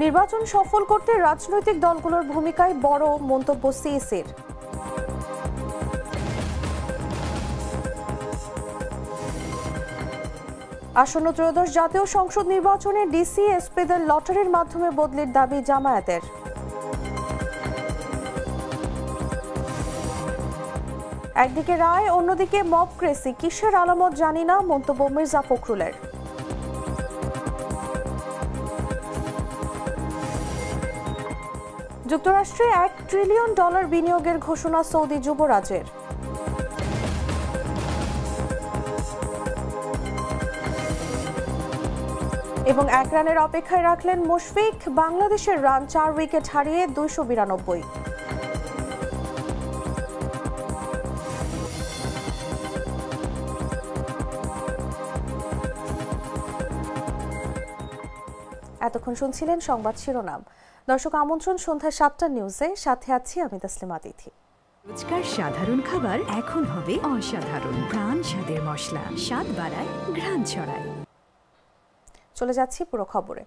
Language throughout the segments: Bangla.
নির্বাচন সফল করতে রাজনৈতিক দলগুলোর ভূমিকায় বড় মন্তব্য সিইসির। আসন্ন ত্রয়োদশ জাতীয় সংসদ নির্বাচনে ডিসি এসপিদের লটারির মাধ্যমে বদলির দাবি জামায়াতের। একদিকে রায়, অন্যদিকে মবক্রেসি, কিসের আলামত জানি না, মন্তব্য মির্জা ফখরুলের। যুক্তরাষ্ট্রে $1 ট্রিলিয়ন বিনিয়োগের ঘোষণা সৌদি যুবরাজের। এবং 1 রানের অপেক্ষায় রাখলেন মুশফিক, বাংলাদেশের রান 4 উইকেট হারিয়ে 292। এতক্ষণ শুনছিলেন সংবাদ শিরোনাম। দর্শক, আমন্ত্রণ সন্ধ্যা 7টা নিউজে, সাথে আছি আমি তাসলিমা তিথি। রোজকার সাধারণ খাবার এখন হবে অসাধারণ। প্রাণ স্বাদের মশলা, স্বাদ বাড়ায়, ঘ্রাণ ছড়ায়। চলে যাচ্ছি পুরো খবরে।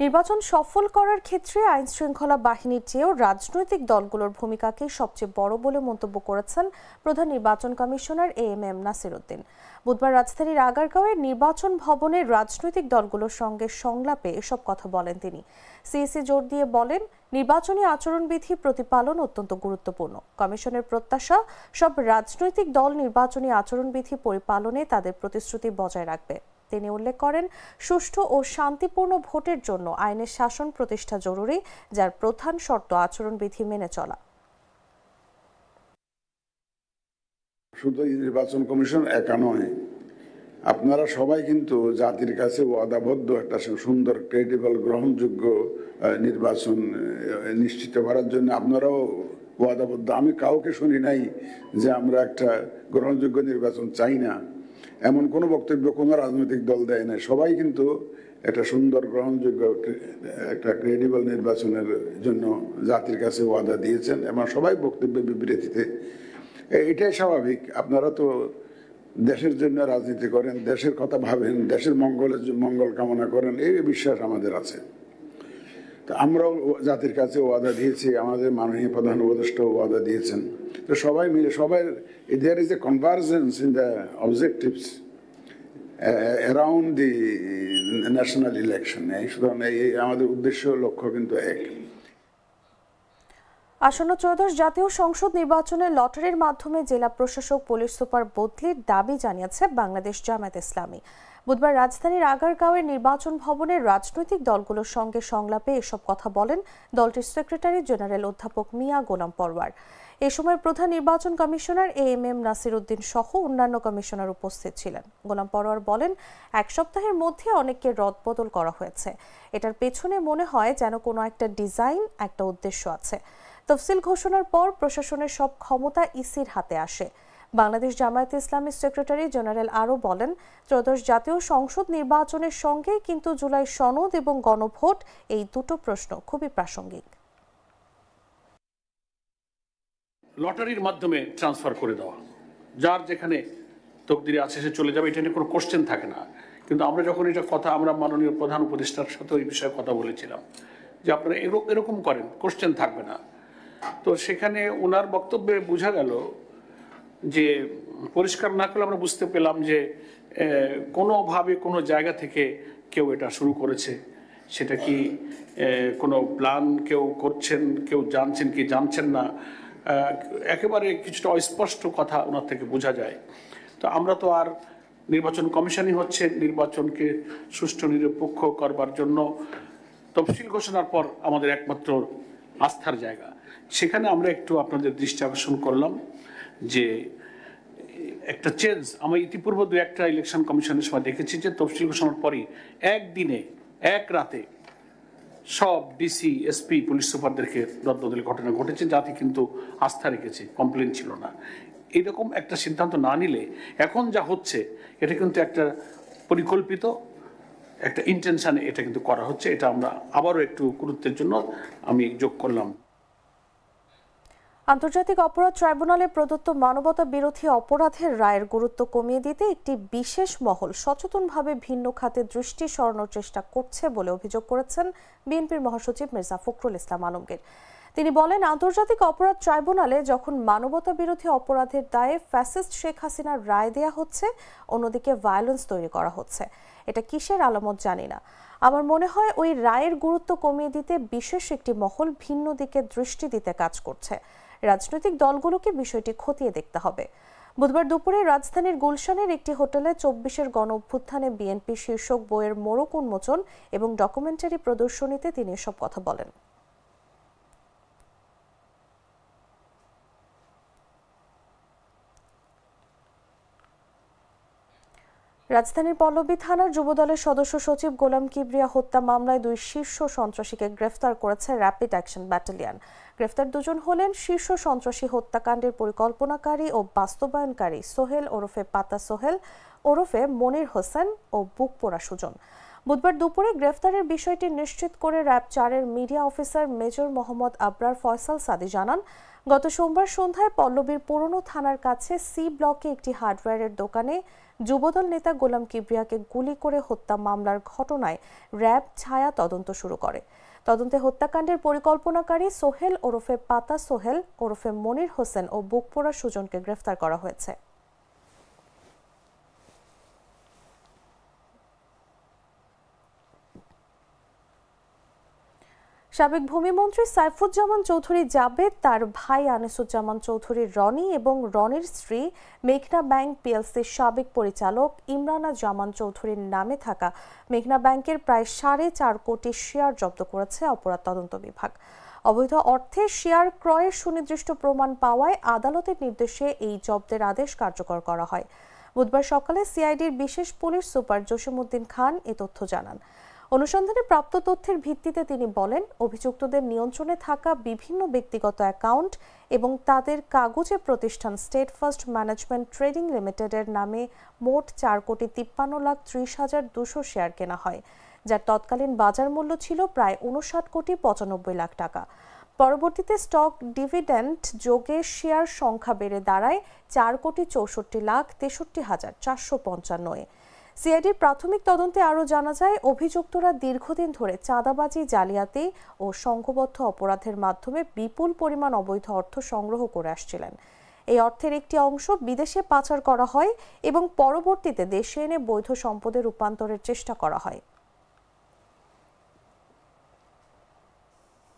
নির্বাচন সফল করার ক্ষেত্রে আইন শৃঙ্খলা বাহিনীর চেয়েও রাজনৈতিক দলগুলোর ভূমিকাকে সবচেয়ে বড় বলে মন্তব্য করেছেন প্রধান নির্বাচন কমিশনার এএমএম নাসির উদ্দিন। বুধবার রাজধানীর আগারগাঁওয়ে নির্বাচন ভবনে রাজনৈতিক দলগুলোর সঙ্গে সংলাপে এসব কথা বলেন তিনি। সিইসি জোর দিয়ে বলেন, নির্বাচনী আচরণবিধি প্রতিপালন অত্যন্ত গুরুত্বপূর্ণ। কমিশনের প্রত্যাশা, সব রাজনৈতিক দল নির্বাচনী আচরণবিধি পরিপালনে তাদের প্রতিশ্রুতি বজায় রাখবে। তিনি উল্লেখ করেন, সুষ্ঠু ও শান্তিপূর্ণ ভোটের জন্য আইনের শাসন প্রতিষ্ঠা জরুরি, যার প্রধান শর্ত আচরণবিধি মেনে চলা। শুধু নির্বাচন কমিশন একা নয়, আপনারা সবাই কিন্তু জাতির কাছে ওয়াদাবদ্ধ একটা সুন্দর, ক্রেডিবল, গ্রহণযোগ্য নির্বাচন নিশ্চিত করার জন্য আপনারাও ওয়াদাবদ্ধ। আমি কাউকে শুনি নাই যে আমরা একটা গ্রহণযোগ্য নির্বাচন চাই না, এমন কোনো বক্তব্য কোনো রাজনৈতিক দল দেয় না। সবাই কিন্তু একটা সুন্দর, গ্রহণযোগ্য, একটা ক্রেডিবল নির্বাচনের জন্য জাতির কাছে ওয়াদা দিয়েছেন এবং সবাই বক্তব্য বিবৃতিতে। এটাই স্বাভাবিক। আপনারা তো দেশের জন্য রাজনীতি করেন, দেশের কথা ভাবেন, দেশের মঙ্গল কামনা করেন, এই বিশ্বাস আমাদের আছে। তো আমরাও জাতির কাছে ওয়াদা দিয়েছি, আমাদের মাননীয় প্রধান উপদেষ্টাও ওয়াদা দিয়েছেন। তো সবাই মিলে, there is a convergence in the objectives around the national election. সুতরাং আমাদের উদ্দেশ্য, লক্ষ্য কিন্তু এক। আসন্ন ত্রয়োদশ জাতীয় সংসদ নির্বাচনে লটারির মাধ্যমে জেলা প্রশাসক, পুলিশ সুপার বদলির দাবি জানিয়েছে বাংলাদেশ জামায়াত ইসলামী। বুধবার রাজধানীর আগারগাঁওয়ের নির্বাচন ভবনে রাজনৈতিক দলগুলোর সঙ্গে সংলাপে এসব কথা বলেন দলটির সেক্রেটারি জেনারেল অধ্যাপক মিয়া গোলাম পরওয়ার। এ সময় প্রধান নির্বাচন কমিশনার এএমএম নাসির উদ্দিন সহ অন্যান্য কমিশনার উপস্থিত ছিলেন। গোলাম পরওয়ার বলেন, 1 সপ্তাহের মধ্যে অনেককে রদবদল করা হয়েছে। এটার পেছনে মনে হয় যেন কোনো একটা ডিজাইন, একটা উদ্দেশ্য আছে। তফসিল ঘোষণার পর প্রশাসনের সব ক্ষমতা ইসির হাতে আসে। বাংলাদেশ জামায়াত ইসলামীর সেক্রেটারি জেনারেল আরও বলেন, ত্রয়োদশ জাতীয় সংসদ নির্বাচনের সঙ্গে কিন্তু জুলাই সনদ এবং গণভোট, এই দুটো প্রশ্ন খুবই প্রাসঙ্গিক। লটারির মাধ্যমে ট্রান্সফার করে দেওয়া, যার যেখানে তকদিরে আছে সে চলে যাবে, এটা নিয়ে কোনো কোশ্চেন থাকে না। কিন্তু আমরা যখন এটা কথা, আমরা মাননীয় প্রধান উপদেষ্টার সাথে এই বিষয়ে কথা বলেছিলাম যে আপনারা এরকম করেন, কোশ্চেন থাকবে না। তো সেখানে ওনার বক্তব্যে বোঝা গেল যে, পরিষ্কার না করলে আমরা বুঝতে পেলাম যে কোনোভাবে কোনো জায়গা থেকে কেউ এটা শুরু করেছে। সেটা কি কোনো প্ল্যান কেউ করছেন, কেউ জানছেন কি জানছেন না, একেবারে কিছুটা অস্পষ্ট কথা ওনার থেকে বোঝা যায়। তো আমরা তো আর, নির্বাচন কমিশনই হচ্ছে নির্বাচনকে সুষ্ঠু নিরপেক্ষ করবার জন্য তফসিল ঘোষণার পর আমাদের একমাত্র আস্থার জায়গা। সেখানে আমরা একটু আপনাদের দৃষ্টি আকর্ষণ করলাম যে একটা চেঞ্জ। আমি ইতিপূর্বে 2-1টা ইলেকশন কমিশনের সময় দেখেছি যে তফসিল ঘোষণার পরই একদিনে, এক রাতে সব ডিসি, এসপি, পুলিশ সুপারদেরকে রদবদলের ঘটনা ঘটেছে, যাতে কিন্তু আস্থা রেখেছে, কমপ্লেন ছিল না। এরকম একটা সিদ্ধান্ত না নিলে এখন যা হচ্ছে, এটা কিন্তু একটা পরিকল্পিত একটা ইন্টেনশনে এটা কিন্তু করা হচ্ছে। এটা আমরা আবারও একটু গুরুত্বের জন্য আমি যোগ করলাম। আন্তর্জাতিক অপরাধ ট্রাইব্যুনালে প্রদত্ত মানবতা বিরোধী অপরাধের রায়ের গুরুত্ব কমিয়ে দিতে একটি বিশেষ মহল সচেতনভাবে ভিন্ন খাতে দৃষ্টি সরানোর চেষ্টা করছে বলে অভিযোগ করেছেন বিএনপির মহাসচিব মির্জা ফখরুল ইসলাম আলমগীর। তিনি বলেন, আন্তর্জাতিক অপরাধ ট্রাইব্যুনালে যখন মানবতা বিরোধী অপরাধের দায়ে ফ্যাসিস্ট শেখ হাসিনার রায় দেয়া হচ্ছে, অন্যদিকে ভায়োলেন্স তৈরি করা হচ্ছে। এটা কিসের আলামত জানি না। আমার মনে হয় ওই রায়ের গুরুত্ব কমিয়ে দিতে বিশেষ একটি মহল ভিন্ন দিকে দৃষ্টি দিতে কাজ করছে। রাজনৈতিক দলগুলোকে বিষয়টি খতিয়ে দেখতে হবে। বুধবার দুপুরে রাজধানীর গুলশানের একটি হোটেলে ২৪-এর গণ অভ্যুত্থানে বিএনপি শীর্ষক বইয়ের মোড়ক উন্মোচন এবং ডকুমেন্টারি প্রদর্শনীতে তিনি এসব কথা বলেন। রাজধানীর পল্লবী থানার যুবদলের সদস্য সচিব গোলাম কিবরিয়া হত্যা মামলায় ২ শীর্ষ সন্ত্রাসীকে গ্রেফতার করেছে র্যাপিড অ্যাকশন ব্যাটালিয়ন। গ্রেফতার দুজন হলেন শীর্ষ সন্ত্রাসী হত্যাকাণ্ডের পরিকল্পনাকারী ও বাস্তবায়নকারী সোহেল ওরফে পাতা সোহেল ওরফে মনির হোসেন ও বুকপোড়া সুজন। বুধবার দুপুরে গ্রেফতারের বিষয়টি নিশ্চিত করে র্যাব 4-এর media officer major Mohammad Abrar Faisal Sadi জানান, গত সোমবার সন্ধ্যায় পল্লবীর পুরনো থানার কাছে সি ব্লকে একটি হার্ডওয়্যারের দোকানে যুবদল নেতা গোলাম কিবরিয়াকে গুলি করে হত্যা মামলার ঘটনায় র্যাব ছায়া তদন্ত শুরু করে। তদন্তে হত্যাকাণ্ডের পরিকল্পনাকারী সোহেল ওরফে পাতা সোহেল ওরফে মনির হোসেন ও বুকপোড়া সুজনকে গ্রেফতার করা হয়েছে। সাবেক ভূমিমন্ত্রী সাইফুজ্জামান চৌধুরী জাবেদ তার ভাই আনিসুজ্জামান চৌধুরী রনি এবং রনির স্ত্রী মেঘনা ব্যাংক পিএলসির সাবেক পরিচালক ইমরানা জামান চৌধুরীর নামে থাকা মেঘনা ব্যাংকের প্রায় 4.5 কোটি শেয়ার জব্দ করেছে অপরাধ তদন্ত বিভাগ। অবৈধ অর্থে শেয়ার ক্রয়ের সুনির্দিষ্ট প্রমাণ পাওয়ায় আদালতের নির্দেশে এই জব্দের আদেশ কার্যকর করা হয়। বুধবার সকালে সিআইডির বিশেষ পুলিশ সুপার জসিমউদ্দিন খান এ তথ্য জানান। অনুসন্ধানে প্রাপ্ত তথ্যের ভিত্তিতে তিনি বলেন, অভিযুক্তদের নিয়ন্ত্রণে থাকা বিভিন্ন ব্যক্তিগত অ্যাকাউন্ট এবং তাদের কাগজে প্রতিষ্ঠান স্টেট ফার্স্ট ম্যানেজমেন্ট ট্রেডিং লিমিটেডের নামে মোট 4,53,30,200 শেয়ার কেনা হয়, যার তৎকালীন বাজার মূল্য ছিল প্রায় 59,95 লাখ টাকা। পরবর্তীতে স্টক ডিভিডেন্ড যোগে শেয়ার সংখ্যা বেড়ে দাঁড়ায় 4,64,63,455। সিআইডির প্রাথমিক তদন্তে আরও জানা যায়, অভিযুক্তরা দীর্ঘদিন ধরে চাঁদাবাজি, জালিয়াতি ও সংঘবদ্ধ অপরাধের মাধ্যমে বিপুল পরিমাণ অবৈধ অর্থ সংগ্রহ করে আসছিলেন। এই অর্থের একটি অংশ বিদেশে পাচার করা হয় এবং পরবর্তীতে দেশে এনে বৈধ সম্পদে রূপান্তরের চেষ্টা করা হয়।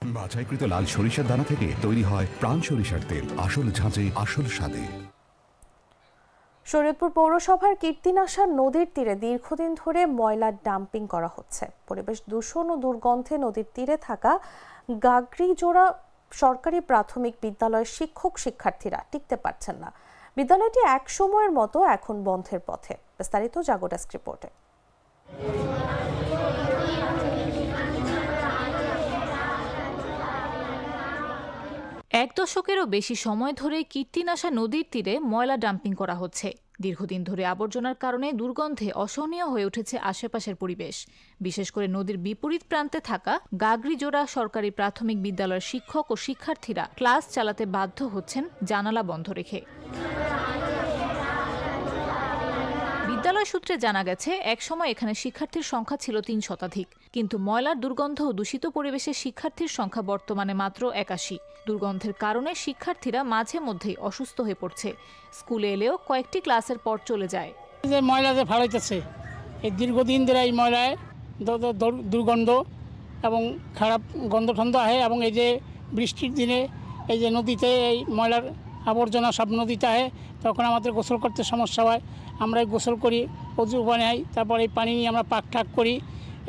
বাছাইকৃত লাল সরিষার দানা থেকে তৈরি হয় প্রাণ সরিষার তেল, আসল ঝাঁঝে আসল স্বাদে। শরীয়তপুর পৌরসভার কীর্তিনাশা নদীর তীরে দীর্ঘদিন ধরে ময়লা ডাম্পিং করা হচ্ছে। পরিবেশ দূষণ ও দুর্গন্ধে নদীর তীরে থাকা গাগরিজোড়া সরকারি প্রাথমিক বিদ্যালয়ের শিক্ষার্থীরা টিকতে পারছেন না। বিদ্যালয়টি এক সময়ের মতো এখন বন্ধের পথে। বিস্তারিত জাগো ডেস্ক রিপোর্টে। এক দশকেরও বেশি সময় ধরে কীর্তিনাশা নদীর তীরে ময়লা ডাম্পিং করা হচ্ছে। দীর্ঘদিন ধরে আবর্জনার কারণে দুর্গন্ধে অসহনীয় হয়ে উঠেছে আশেপাশের পরিবেশ। বিশেষ করে নদীর বিপরীত প্রান্তে থাকা গাগরিজোড়া সরকারি প্রাথমিক বিদ্যালয়ের শিক্ষক ও শিক্ষার্থীরা ক্লাস চালাতে বাধ্য হচ্ছেন জানালা বন্ধ রেখে। বিদ্যালয় সূত্রে জানা গেছে, একসময় এখানে শিক্ষার্থীর সংখ্যা ছিল ৩ শতাধিক, কিন্তু ময়লার দুর্গন্ধ ও দূষিত পরিবেশে শিক্ষার্থীর সংখ্যা বর্তমানে মাত্র ৮১। দুর্গন্ধের কারণে শিক্ষার্থীরা মাঝে মধ্যেই অসুস্থ হয়ে পড়ছে। স্কুলে এলেও কয়েকটি ক্লাসের পর চলে যায়। যে ময়লা যে ফালাইতেছে, এই দীর্ঘদিন ধরে এই ময়লায় দুর্গন্ধ এবং খারাপ গন্ধ ঠন্ধ আহে, এবং এই যে বৃষ্টির দিনে এই যে নদীতে এই ময়লার আবর্জনা সব নদীতে আহে, তখন আমাদের গোসল করতে সমস্যা হয়। আমরা গোসল করি, অজু বানাই, তারপর এই পানি নিয়ে আমরা পাক ঠাক করি।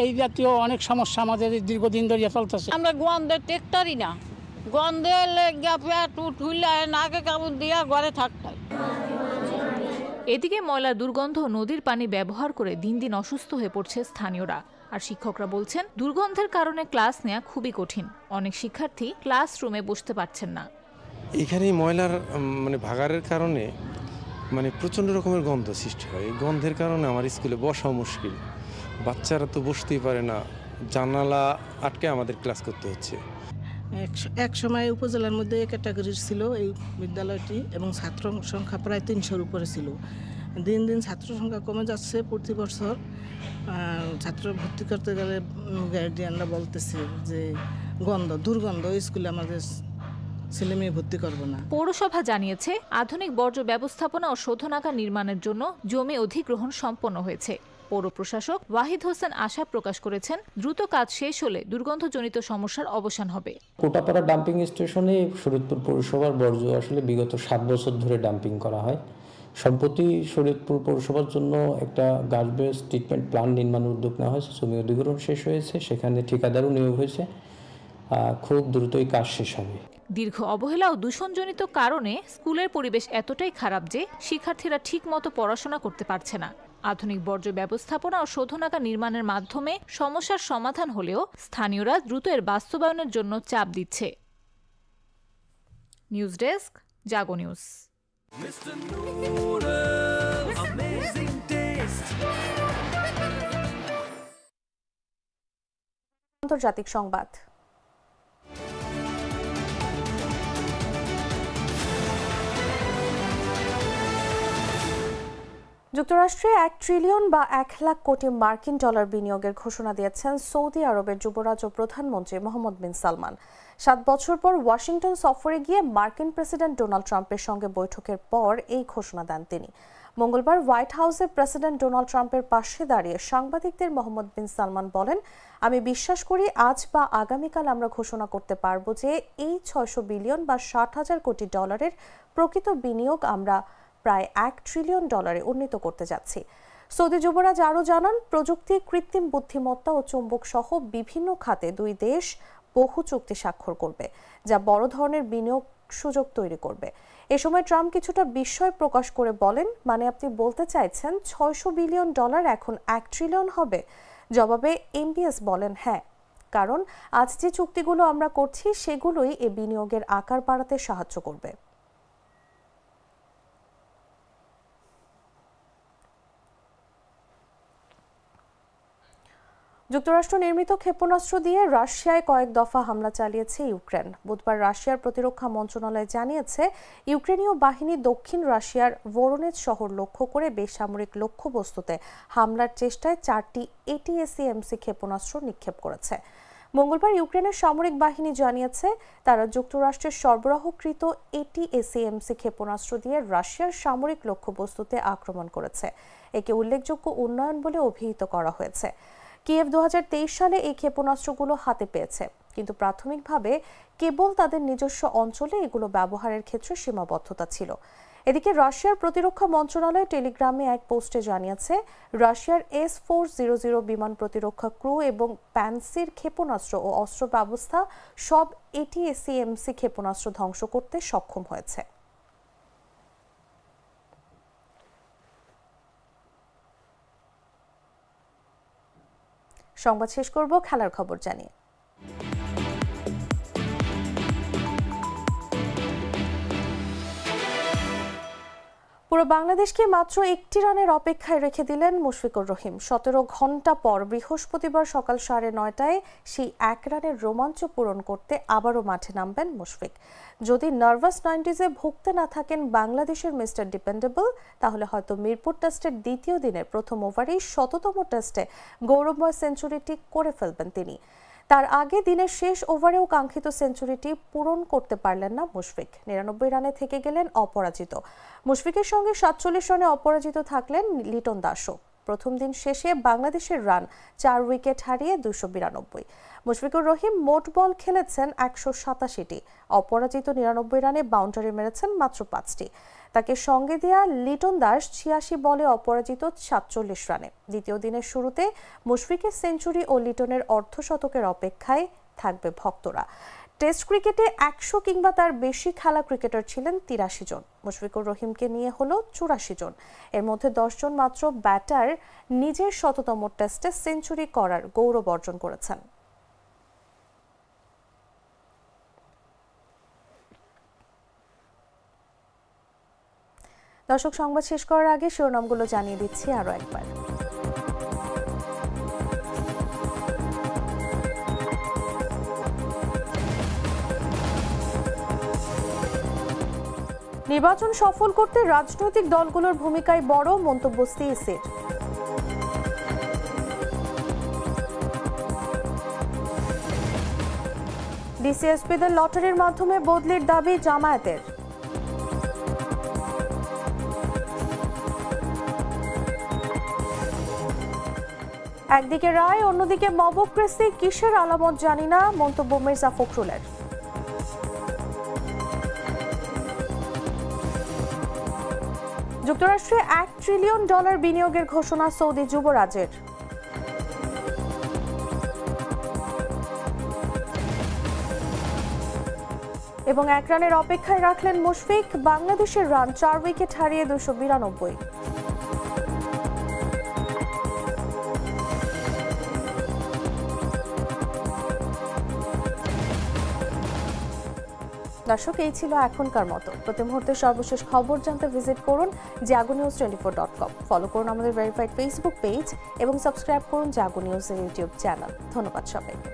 এই জাতীয় অনেক সমস্যা আমাদের দীর্ঘদিন ধরে চলতেছে। আমরা গন্ধে টেকতারি না, গন্ধে লেগে পেট উঠলে নাকে কাপড় দিয়া ঘরে থাকতাম। এদিকে ময়লার দুর্গন্ধ নদীর পানি ব্যবহার করে দিন দিন অসুস্থ হয়ে পড়ছে স্থানীয়রা। আর শিক্ষকরা বলছেন, দুর্গন্ধের কারণে ক্লাস নেওয়া খুবই কঠিন। অনেক শিক্ষার্থী ক্লাসরুমে বসতে পারছেন না। এখানে ময়লার ভাগাড়ের কারণে প্রচণ্ড রকমের গন্ধ সৃষ্টি হয়। এই গন্ধের কারণে আমার স্কুলে বসাও মুশকিল। বাচ্চারা তো বসতেই পারে না, জানালা আটকে আমাদের ক্লাস করতে হচ্ছে। এক সময় উপজেলার মধ্যে ক্যাটাগরির ছিল এই বিদ্যালয়টি এবং ছাত্র সংখ্যা প্রায় 300-র উপরে ছিল। দিন দিন ছাত্র সংখ্যা কমে যাচ্ছে। প্রতি বছর ছাত্র ভর্তি করতে গেলে গার্ডিয়ানরা বলতেছে যে দুর্গন্ধ, স্কুলে আমাদের ছেলে মেয়ে ভর্তি করবো না। পৌরসভা জানিয়েছে আধুনিক বর্জ্য ব্যবস্থাপনা ও শোধনাগার নির্মাণের জন্য জমি অধিগ্রহণ সম্পন্ন হয়েছে। পৌর প্রশাসক ওয়াহিদ হোসেন আশা প্রকাশ করেছেন, দ্রুত কাজ শেষ হলে দুর্গন্ধজনিত সমস্যার অবসান হবে। কোটাপাড়া ডাম্পিং স্টেশনে শরীয়তপুর পৌরসভার বর্জ্য আসলে বিগত 7 বছর ধরে ডাম্পিং করা হয়। সম্প্রতি শরীয়তপুর পৌরসভার জন্য একটা গার্বেজ ট্রিটমেন্ট প্ল্যান্ট নির্মাণের উদ্যোগ নেওয়া হয়েছে। জমি অধিগ্রহণ শেষ হয়েছে, সেখানে ঠিকাদারও নিয়োগ হয়েছে। খুব দ্রুতই কাজ শেষ হবে। দীর্ঘ অবহেলা ও দূষণজনিত কারণে স্কুলের পরিবেশ এতটাই খারাপ যে শিক্ষার্থীরা ঠিকমতো পড়াশোনা করতে পারছে না। আধুনিক বর্জ্য ব্যবস্থাপনা ও শোধনাগার নির্মাণের মাধ্যমে সমস্যার সমাধান হলেও স্থানীয়রা দ্রুত এর বাস্তবায়নের জন্য চাপ দিচ্ছে। নিউজ ডেস্ক, জাগো নিউজ। আন্তর্জাতিক সংবাদ। যুক্তরাষ্ট্রে $1 ট্রিলিয়ন বা 1 লাখ কোটি মার্কিন ডলার বিনিয়োগের ঘোষণা দিয়েছেন সৌদি আরবের যুবরাজ ও প্রধানমন্ত্রী মোহাম্মদ বিন সালমান। 7 বছর পর ওয়াশিংটন সফরে গিয়ে মার্কিন প্রেসিডেন্ট ডোনাল্ড ট্রাম্পের সঙ্গে বৈঠকের পর এই ঘোষণা দেন তিনি। মঙ্গলবার হোয়াইট হাউসে প্রেসিডেন্ট ডোনাল্ড ট্রাম্পের পাশে দাঁড়িয়ে সাংবাদিকদের মোহাম্মদ বিন সালমান বলেন, আমি বিশ্বাস করি আজ বা আগামীকাল আমরা ঘোষণা করতে পারব যে এই 600 বিলিয়ন বা 60,000 কোটি ডলারের প্রকৃত বিনিয়োগ আমরা প্রায় $1 ট্রিলিয়ন উন্নীত করতে যাচ্ছি। সৌদি যুবরাজ আরও জানান, প্রযুক্তি, কৃত্রিম বুদ্ধিমত্তা ও চুম্বক সহ বিভিন্ন খাতে দুই দেশ বহু চুক্তি স্বাক্ষর করবে, যা বড় ধরনের বিনিয়োগ সুযোগ তৈরি করবে। এ সময় ট্রাম্প কিছুটা বিস্ময় প্রকাশ করে বলেন, মানে আপনি বলতে চাইছেন $600 বিলিয়ন এখন $1 ট্রিলিয়ন হবে? জবাবে এমবিএস বলেন, হ্যাঁ, কারণ আজ যে চুক্তিগুলো আমরা করছি সেগুলোই এ বিনিয়োগের আকার বাড়াতে সাহায্য করবে। যুক্তরাষ্ট্র নির্মিত ক্ষেপণাস্ত্র দিয়ে রাশিয়ায় কয়েক দফা হামলা চালিয়েছে ইউক্রেন। বুধবার রাশিয়ার প্রতিরক্ষা মন্ত্রণালয় জানিয়েছে, ইউক্রেনীয় বাহিনী দক্ষিণ রাশিয়ার ভোরোনেজ শহর লক্ষ্য করে বেসামরিক লক্ষ্যবস্তুতে হামলার চেষ্টায় 4টি এটিএসএমসি ক্ষেপণাস্ত্র নিক্ষেপ করেছে। মঙ্গলবার ইউক্রেনের সামরিক বাহিনী জানিয়েছে, তারা যুক্তরাষ্ট্রের সরবরাহকৃত এটিএসএমসি ক্ষেপণাস্ত্র দিয়ে রাশিয়ার সামরিক লক্ষ্যবস্তুতে আক্রমণ করেছে। একে উল্লেখযোগ্য উন্নয়ন বলে অভিহিত করা হয়েছে। কিয়েভ 2023 সালে এই ক্ষেপণাস্ত্রগুলো হাতে পেয়েছে, কিন্তু প্রাথমিকভাবে কেবল তাদের নিজস্ব অঞ্চলে এগুলো ব্যবহারের ক্ষেত্রে সীমাবদ্ধতা ছিল। এদিকে রাশিয়ার প্রতিরক্ষা মন্ত্রণালয় টেলিগ্রামে এক পোস্টে জানিয়েছে, রাশিয়ার S-400 বিমান প্রতিরক্ষা ক্রু এবং প্যান্সির ক্ষেপণাস্ত্র ও অস্ত্র ব্যবস্থা সব এটিএসএমসি ক্ষেপণাস্ত্র ধ্বংস করতে সক্ষম হয়েছে। সংবাদ শেষ করব খেলার খবর জানিয়ে। পুরো বাংলাদেশকে মাত্র 1টি রানের অপেক্ষায় রেখে দিলেন মুশফিকুর রহিম। 17 ঘন্টা পর বৃহস্পতিবার সকাল 9:30টায় সেই 1 রানের রোমাঞ্চ পূরণ করতে আবারও মাঠে নামবেন মুশফিক। যদি নার্ভাস 90s-এ ভুগতে না থাকেন বাংলাদেশের মিস্টার ডিপেন্ডেবল, তাহলে হয়তো মিরপুর টেস্টের দ্বিতীয় দিনের প্রথম ওভারেই 100তম টেস্টে গৌরবময় সেঞ্চুরিটি করে ফেলবেন তিনি। তার আগে দিনের শেষ ওভারেও কাঙ্ক্ষিত সেঞ্চুরিটি পূরণ করতে পারলেন না মুশফিক। 99 রানে থেকে গেলেন অপরাজিত। মুশফিকের সঙ্গে 47 রানে অপরাজিত থাকলেন লিটন দাসও। প্রথম দিন শেষে বাংলাদেশের রান 4 উইকেট হারিয়ে 292। মুশফিকুর রহিম মোট বল খেলেছেন 187টি। অপরাজিত 99 রানে বাউন্ডারি মেরেছেন মাত্র 5টি। তাকে সঙ্গে দেয়া লিটন দাস 86 বলে অপরাজিত 47 রানে। দ্বিতীয় দিনের শুরুতে মুশফিকের সেঞ্চুরি ও লিটনের অর্ধশতকের অপেক্ষায় থাকবে ভক্তরা। টেস্ট ক্রিকেটে 100 কিংবা তার বেশি খেলা ক্রিকেটার ছিলেন 83 জন। মুশফিকুর রহিমকে নিয়ে হলো 84 জন। এর মধ্যে 10 জন মাত্র ব্যাটার নিজের 100তম টেস্টে সেঞ্চুরি করার গৌরব অর্জন করেছেন। দর্শক, সংবাদ শেষ করার আগে শিরোনামগুলো জানিয়ে দিচ্ছি আরও একবার। নির্বাচন সফল করতে রাজনৈতিক দলগুলোর ভূমিকায় বড় মন্তব্য সিইসির। ডিসিএসপিদের লটারির মাধ্যমে বদলির দাবি জামায়াতের। একদিকে রায়, অন্যদিকে মবক্রেসি, কিসের আলামত জানি না, মন্তব্য মির্জা ফখরুলের। যুক্তরাষ্ট্রে $1 ট্রিলিয়ন বিনিয়োগের ঘোষণা সৌদি যুবরাজের। এবং 1 রানের অপেক্ষায় রাখলেন মুশফিক, বাংলাদেশের রান 4 উইকেট হারিয়ে 292। দর্শক, এই ছিল এখনকার মতো। প্রতি মুহূর্তে সর্বশেষ খবর জানতে ভিজিট করুন jagonews24.com। ফলো করুন আমাদের ভেরিফাইড ফেসবুক পেজ এবং সাবস্ক্রাইব করুন জাগো নিউজের ইউটিউব চ্যানেল। ধন্যবাদ সবাইকে।